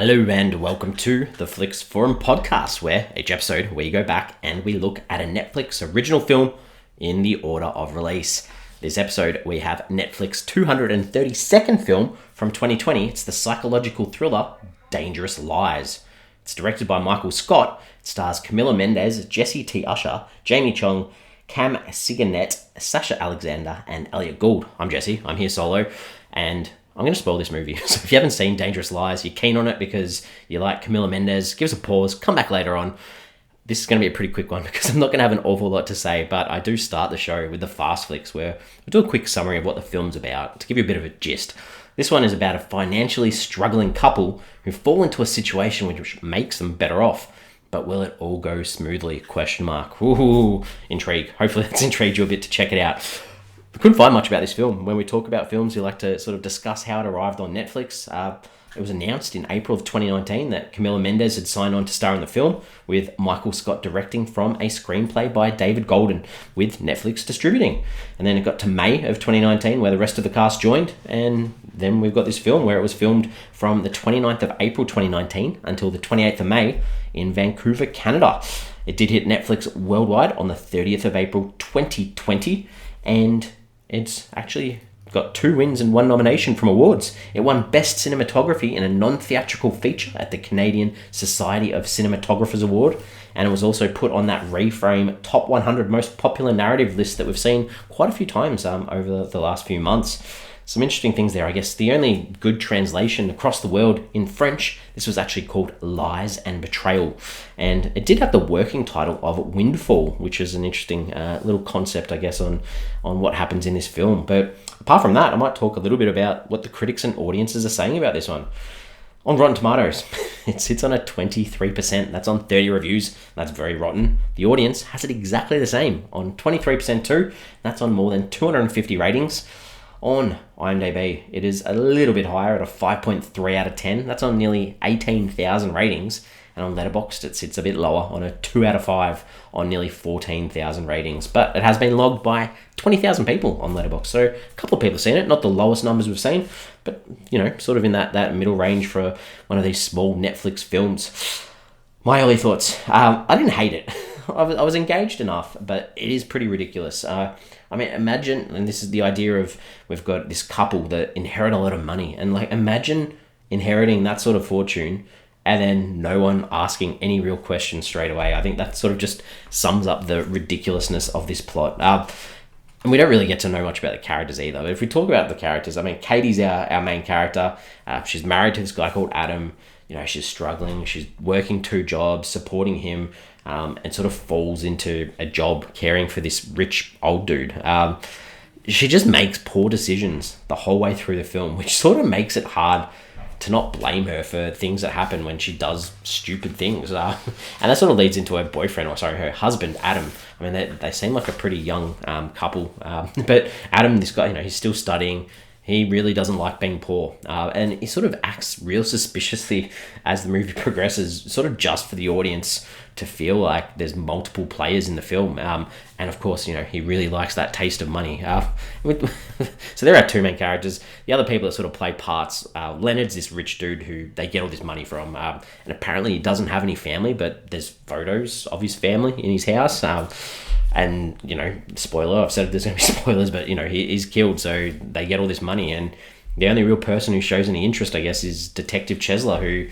Hello and welcome to the Flix Forum podcast, where each episode we go back and we look at a Netflix original film in the order of release. This episode we have Netflix 232nd film from 2020. It's the psychological thriller Dangerous Lies. It's directed by Michael Scott. It stars Camilia Mendes, Jessie T, Usher, Jamie Chung, Cam Cigandet, Sasha Alexander, and Elliott Gould. I'm Jesse. I'm here solo, and I'm going to spoil this movie. So if you haven't seen Dangerous Lies, you're keen on it because you like Camilia Mendes, give us a pause, come back later on. This is going to be a pretty quick one because I'm not going to have an awful lot to say, but I do start the show with the Fast Flicks, where I do a quick summary of what the film's about to give you a bit of a gist. This one is about a financially struggling couple who fall into a situation which makes them better off. But will it all go smoothly? ? Ooh, intrigue. Hopefully that's intrigued you a bit to check it out. I couldn't find much about this film. When we talk about films, we like to sort of discuss how it arrived on Netflix. It was announced in April of 2019 that Camilia Mendes had signed on to star in the film, with Michael Scott directing from a screenplay by David Gould, with Netflix distributing. And then it got to May of 2019 where the rest of the cast joined, and then we've got this film where it was filmed from the 29th of April 2019 until the 28th of May in Vancouver, Canada. It did hit Netflix worldwide on the 30th of April 2020, and it's actually got 2 wins and 1 nomination from awards. It won Best Cinematography in a non-theatrical feature at the Canadian Society of Cinematographers Award, and it was also put on that Reframe Top 100 Most Popular Narrative list that we've seen quite a few times over the last few months. Some interesting things there, I guess. The only good translation across the world in French, this was actually called Lies and Betrayal. And it did have the working title of Windfall, which is an interesting little concept, I guess, on what happens in this film. But apart from that, I might talk a little bit about what the critics and audiences are saying about this one. On Rotten Tomatoes, it sits on a 23%. That's on 30 reviews. That's very rotten. The audience has it exactly the same, on 23% too. That's on more than 250 ratings. On IMDb, it is a little bit higher at a 5.3 out of 10. That's on nearly 18,000 ratings. And on Letterboxd, it sits a bit lower on a 2 out of 5 on nearly 14,000 ratings. But it has been logged by 20,000 people on Letterboxd. So a couple of people have seen it. Not the lowest numbers we've seen, but, sort of in that middle range for one of these small Netflix films. My early thoughts. I didn't hate it. I was engaged enough, but it is pretty ridiculous. Imagine, and this is the idea of, we've got this couple that inherit a lot of money, and imagine inheriting that sort of fortune and then no one asking any real questions straight away. I think that sort of just sums up the ridiculousness of this plot. And we don't really get to know much about the characters either. But if we talk about the characters, Katie's our main character. She's married to this guy called Adam. She's struggling. She's working 2 jobs, supporting him, and sort of falls into a job caring for this rich old dude. She just makes poor decisions the whole way through the film, which sort of makes it hard to not blame her for things that happen when she does stupid things. And that sort of leads into her husband, Adam. They seem like a pretty young couple. But Adam, this guy, he's still studying. He really doesn't like being poor. And he sort of acts real suspiciously as the movie progresses, sort of just for the audience to feel like there's multiple players in the film. And of course, he really likes that taste of money. So there are 2 main characters. The other people that sort of play parts, Leonard's this rich dude who they get all this money from. And apparently he doesn't have any family, but there's photos of his family in his house. And, spoiler, I've said there's going to be spoilers, but, he's killed, so they get all this money. And the only real person who shows any interest, I guess, is Detective Chesler, who,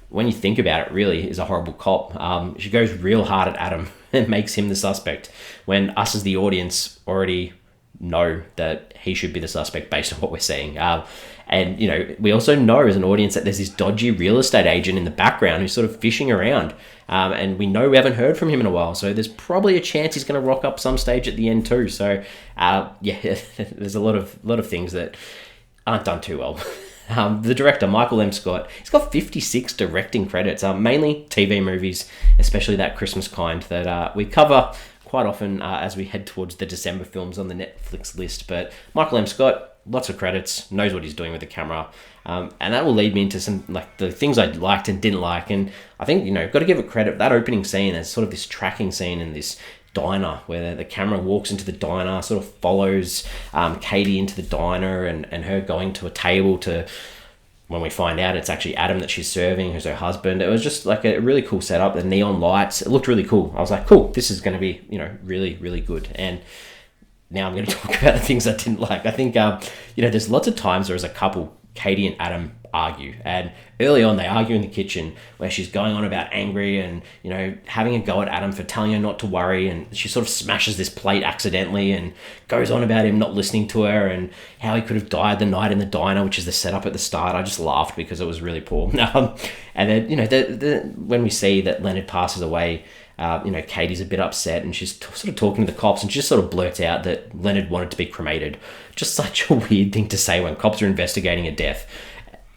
when you think about it, really is a horrible cop. She goes real hard at Adam and makes him the suspect, when us as the audience already know that he should be the suspect based on what we're seeing. And, we also know as an audience that there's this dodgy real estate agent in the background who's sort of fishing around. And we know we haven't heard from him in a while, so there's probably a chance he's going to rock up some stage at the end too. So, there's a lot of things that aren't done too well. The director, Michael M. Scott, he's got 56 directing credits, mainly TV movies, especially that Christmas kind that we cover quite often as we head towards the December films on the Netflix list. But Michael M. Scott, lots of credits, knows what he's doing with the camera. And that will lead me into some the things I liked and didn't like. And I think, got to give it credit. That opening scene, there's sort of this tracking scene in this diner where the camera walks into the diner, sort of follows Katie into the diner and her going to a table to when we find out it's actually Adam that she's serving, who's her husband. It was just like a really cool setup. The neon lights, it looked really cool. I was like, cool, this is going to be, really, really good. And now I'm going to talk about the things I didn't like. I think, there's lots of times where as a couple, Katie and Adam argue. And early on, they argue in the kitchen where she's going on about angry and, having a go at Adam for telling her not to worry. And she sort of smashes this plate accidentally and goes on about him not listening to her and how he could have died the night in the diner, which is the setup at the start. I just laughed because it was really poor. And then, when we see that Leonard passes away, Katie's a bit upset and she's sort of talking to the cops and she just sort of blurts out that Leonard wanted to be cremated. Just such a weird thing to say when cops are investigating a death.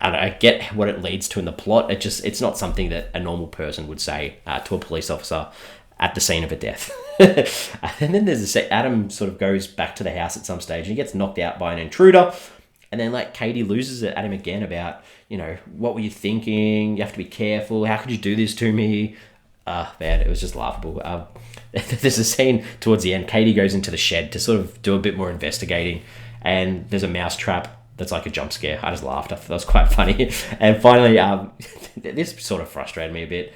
And I get what it leads to in the plot. It's not something that a normal person would say to a police officer at the scene of a death. And then there's Adam sort of goes back to the house at some stage and he gets knocked out by an intruder. And then Katie loses it at him again about, what were you thinking? You have to be careful. How could you do this to me? Man, it was just laughable. There's a scene towards the end. Katie goes into the shed to sort of do a bit more investigating, and there's a mouse trap that's like a jump scare. I just laughed. I thought that was quite funny. And finally, this sort of frustrated me a bit.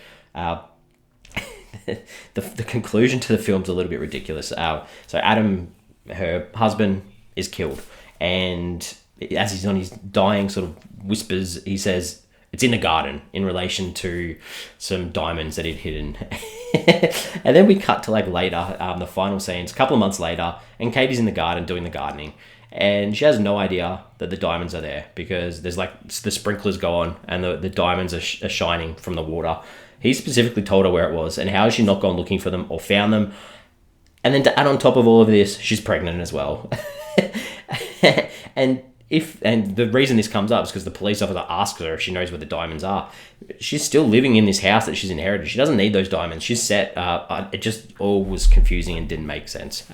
The conclusion to the film's a little bit ridiculous. So Adam, her husband, is killed, and as he's on his dying sort of whispers, he says, it's in the garden in relation to some diamonds that he'd hidden. And then we cut to later, the final scenes, a couple of months later, and Katie's in the garden doing the gardening. And she has no idea that the diamonds are there because there's the sprinklers go on and the diamonds are shining from the water. He specifically told her where it was, and how has she not gone looking for them or found them? And then to add on top of all of this, she's pregnant as well. And the reason this comes up is because the police officer asks her if she knows where the diamonds are. She's still living in this house that she's inherited. She doesn't need those diamonds. She's set. It just all was confusing and didn't make sense.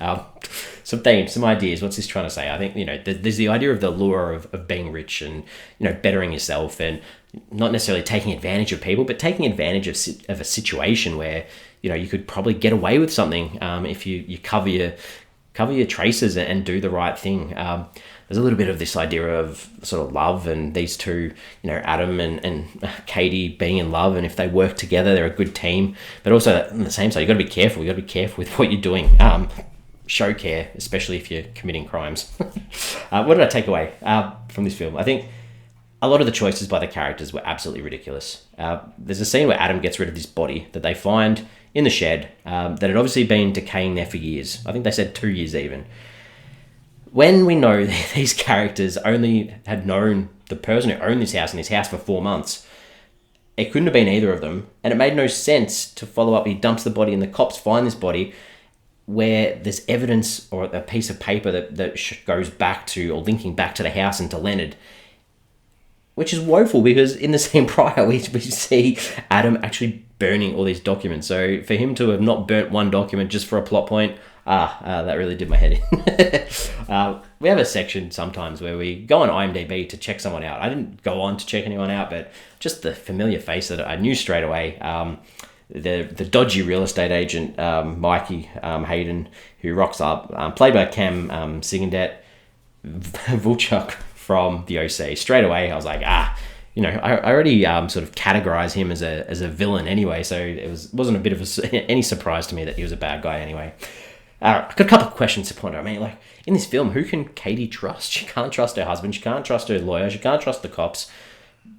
Some themes, some ideas. What's this trying to say? I think, there's the idea of the lure of being rich and, bettering yourself and not necessarily taking advantage of people, but taking advantage of a situation where, you could probably get away with something if you cover your traces and do the right thing. There's a little bit of this idea of sort of love and these two, Adam and Katie being in love, and if they work together, they're a good team. But also on the same side, you got to be careful. You got to be careful with what you're doing. Show care, especially if you're committing crimes. What did I take away from this film? I think a lot of the choices by the characters were absolutely ridiculous. There's a scene where Adam gets rid of this body that they find in the shed that had obviously been decaying there for years. I think they said 2 years even. When we know that these characters only had known the person who owned this house and his house for 4 months, it couldn't have been either of them. And it made no sense to follow up. He dumps the body and the cops find this body where there's evidence or a piece of paper that goes back to or linking back to the house and to Leonard. Which is woeful because in the same prior we see Adam actually burning all these documents. So for him to have not burnt one document just for a plot point, that really did my head in. We have a section sometimes where we go on IMDb to check someone out. I didn't go on to check anyone out, but just the familiar face that I knew straight away. The dodgy real estate agent, Mikey Hayden, who rocks up, played by Cam Cigandet, Vulchuk from the OC. Straight away, I was like, I already sort of categorize him as a villain anyway, so it wasn't a bit of any surprise to me that he was a bad guy anyway. I've got a couple of questions to ponder. I mean, in this film, who can Katie trust? She can't trust her husband. She can't trust her lawyer. She can't trust the cops.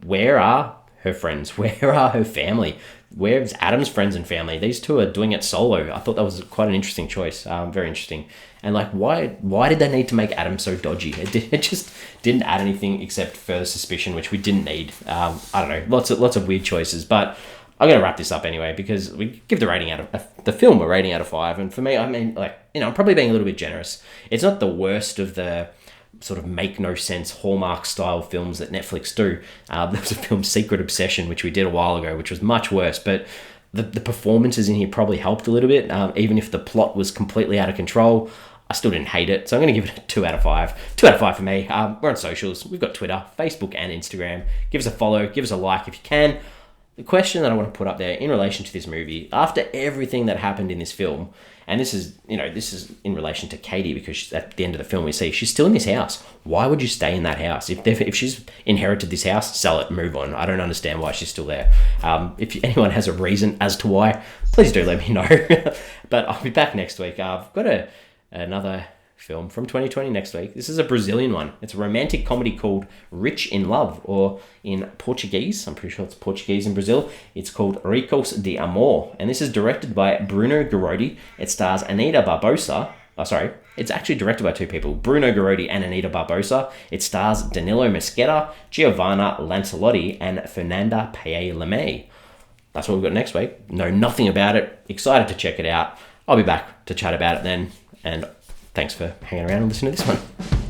Where are her friends? Where are her family? Where's Adam's friends and family? These two are doing it solo. I thought that was quite an interesting choice. Very interesting. And why did they need to make Adam so dodgy? It just didn't add anything except further suspicion, which we didn't need. I don't know. Lots of weird choices, but I'm going to wrap this up anyway because we give the film a rating out of 5. And for me, I mean, I'm probably being a little bit generous. It's not the worst of the sort of make no sense Hallmark style films that Netflix do. There was a film, Secret Obsession, which we did a while ago, which was much worse, but the performances in here probably helped a little bit. Even if the plot was completely out of control, I still didn't hate it. So I'm going to give it a 2 out of 5. 2 out of 5 for me. We're on socials. We've got Twitter, Facebook and Instagram. Give us a follow. Give us a like if you can. the question that I want to put up there in relation to this movie, after everything that happened in this film, and this is in relation to Katie, because at the end of the film we see she's still in this house. Why would you stay in that house? If she's inherited this house, sell it, move on. I don't understand why she's still there. If anyone has a reason as to why, please do let me know. But I'll be back next week. I've got another film from 2020 next week. This is a Brazilian one. It's a romantic comedy called Rich in Love, or in Portuguese, I'm pretty sure it's Portuguese in Brazil, it's called Ricos de Amor, and this is directed by Bruno Garodi. It stars Anita Barbosa. It's actually directed by two people, Bruno Garodi and Anita Barbosa. It stars Danilo Mosqueda, Giovanna Lancelotti, and Fernanda Paye-Lemay. That's what we've got next week. Know nothing about it. Excited to check it out. I'll be back to chat about it then, and thanks for hanging around and listening to this one.